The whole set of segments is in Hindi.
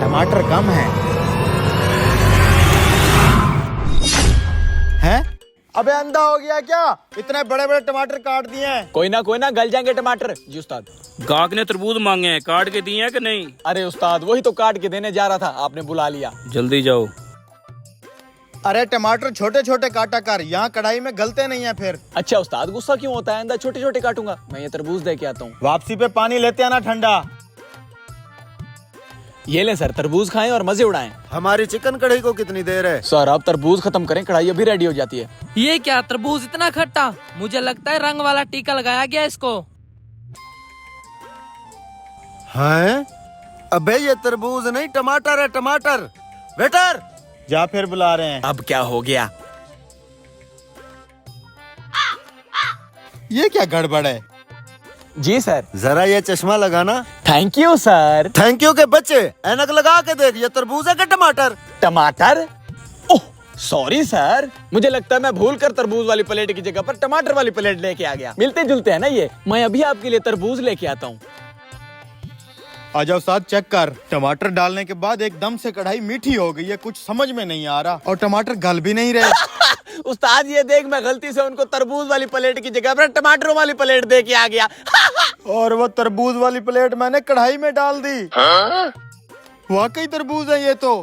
टमाटर कम है। हैं? अबे अंधा हो गया क्या? इतने बड़े बड़े टमाटर काट दिए हैं। कोई ना गल जाएंगे टमाटर। जी उस्ताद। गाहक ने तरबूज मांगे हैं, काट के दिए हैं कि नहीं? अरे उस्ताद वही तो काट के देने जा रहा था, आपने बुला लिया। जल्दी जाओ। अरे टमाटर छोटे छोटे काटा कर, यहाँ कढ़ाई में गलते नहीं है फिर। अच्छा उस्ताद गुस्सा क्यों होता है? अंदर छोटे छोटे काटूंगा। मैं ये तरबूज दे के आता हूँ। वापसी पे पानी लेते आना ठंडा। ये ले सर, तरबूज खाएं और मजे उड़ाएं। हमारी चिकन कढ़ाई को कितनी देर है? सर आप तरबूज खत्म करें, कढ़ाई अभी रेडी हो जाती है। ये क्या तरबूज इतना खट्टा? मुझे लगता है रंग वाला टीका लगाया गया इसको। हैं? अबे ये तरबूज नहीं टमाटर है, टमाटर। वेटर जा फिर बुला रहे हैं। अब क्या हो गया? ये क्या गड़बड़ है? जी सर। जरा ये चश्मा लगाना। Thank you sir. Thank you के बच्चे, ऐनक लगा के देख, ये तरबूज है कि टमाटर? टमाटर? ओह सॉरी सर, मुझे लगता है मैं भूल कर तरबूज वाली प्लेट की जगह पर टमाटर वाली प्लेट लेके आ गया। मिलते जुलते हैं ना ये। मैं अभी आपके लिए तरबूज लेके आता हूँ। आजा उस्ताद चेक कर। टमाटर डालने के बाद एकदम से कढ़ाई मीठी हो गई है, कुछ समझ में नहीं आ रहा और टमाटर गल भी नहीं रहे। उस्ताद ये देख, मैं गलती से उनको तरबूज वाली प्लेट की जगह पर टमाटरों वाली प्लेट दे के आ गया। और वो तरबूज वाली प्लेट मैंने कढ़ाई में डाल दी। वाकई तरबूज है ये तो।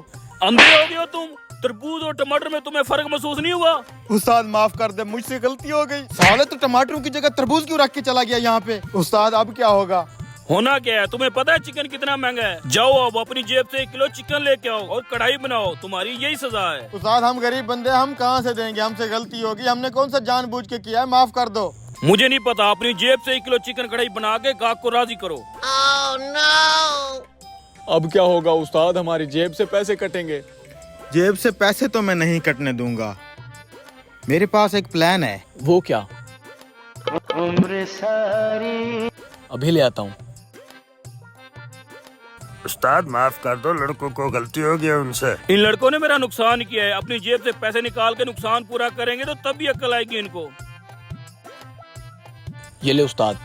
अंधे हो गए हो तुम? तरबूज और टमाटर में तुम्हें फर्क महसूस नहीं हुआ? उस्ताद माफ कर दे, मुझसे गलती हो गई। साले तो टमाटरों की जगह तरबूज क्यों रख के चला गया यहाँ पे? उस्ताद अब क्या होगा? होना क्या है? तुम्हें पता है चिकन कितना महंगा है? जाओ अब अपनी जेब से 1 किलो चिकन लेके आओ और कढ़ाई बनाओ, तुम्हारी यही सजा है। उस्ताद हम गरीब बंदे, हम कहाँ से देंगे? हमसे गलती होगी, हमने कौन सा जानबूझ के किया है, माफ कर दो। मुझे नहीं पता, अपनी जेब से 1 किलो चिकन कढ़ाई बना के गाहक को राजी करो। अब क्या होगा उस्ताद? हमारी जेब से पैसे कटेंगे। जेब से पैसे तो मैं नहीं कटने दूंगा, मेरे पास एक प्लान है। वो क्या? अभी ले आता हूँ। उस्ताद माफ कर दो, लड़कों को गलती हो गई उनसे। इन लड़कों ने मेरा नुकसान किया है, अपनी जेब से पैसे निकाल के नुकसान पूरा करेंगे तो तब भी अक्ल आएगी इनको। ये ले उस्ताद।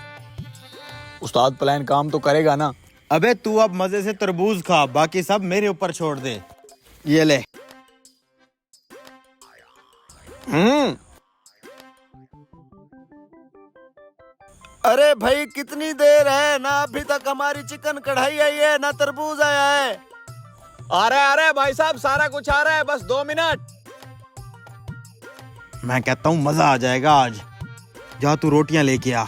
उस्ताद प्लान काम तो करेगा ना? अबे तू अब मजे से तरबूज खा, बाकी सब मेरे ऊपर छोड़ दे। ये ले। अरे भाई कितनी देर है ना, अभी तक हमारी चिकन कढ़ाई आई है ना तरबूज आया है। आ रहा है भाई साहब, सारा कुछ आ रहा है, बस 2 मिनट। मैं कहता हूँ मजा आ जाएगा आज। जा तू रोटियां लेके आ।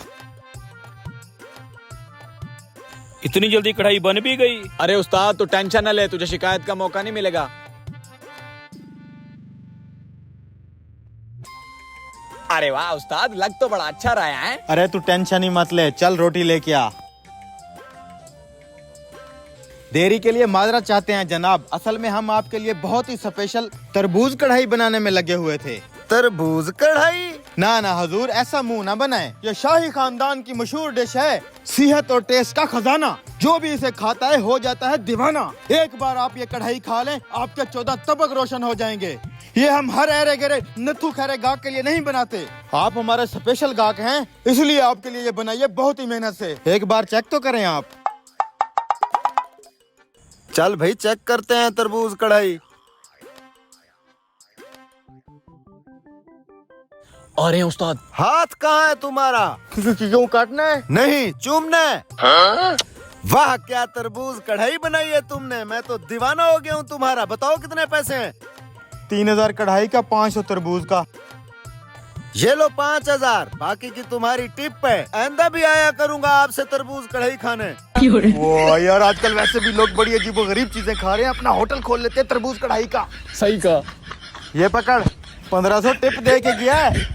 इतनी जल्दी कढ़ाई बन भी गई? अरे उस्ताद तू टेंशन न ले, तुझे शिकायत का मौका नहीं मिलेगा। अरे वाह उस्ताद, लग तो बड़ा अच्छा रहा है। अरे तू टेंशन ही मत ले, चल रोटी लेके आ। देरी के लिए माजरत चाहते हैं जनाब, असल में हम आपके लिए बहुत ही स्पेशल तरबूज कढ़ाई बनाने में लगे हुए थे। तरबूज कढ़ाई? ना ना हजूर, ऐसा मुंह ना बनाए। ये शाही खानदान की मशहूर डिश है, सेहत और टेस्ट का खजाना। जो भी इसे खाता है हो जाता है दीवाना। एक बार आप ये कढ़ाई खा लें, आपके 14 तबक रोशन हो जाएंगे। ये हम हर अरे गरे नथु खैरे गाहक के लिए नहीं बनाते, आप हमारे स्पेशल गाहक हैं, इसलिए आपके लिए ये बनाइए बहुत ही मेहनत से। एक बार चेक तो करें आप। चल भाई चेक करते हैं तरबूज कढ़ाई। अरे उस्ताद, हाथ कहाँ है तुम्हारा? क्यों काटना है? नहीं, चूमना है। वाह क्या तरबूज कढ़ाई बनाई है तुमने, मैं तो दीवाना हो गया हूँ तुम्हारा। बताओ कितने पैसे हैं? 3000 कढ़ाई का, 500 तरबूज का। ये लो 5000, बाकी की तुम्हारी टिप है। आइंदा भी आया करूंगा आपसे तरबूज कढ़ाई खाने। वो यार आजकल वैसे भी लोग बड़ी अजीबो गरीब चीजें खा रहे हैं, अपना होटल खोल लेते हैं तरबूज कढ़ाई का। सही कहा। ये पकड़, 1500 टिप दे के गया है।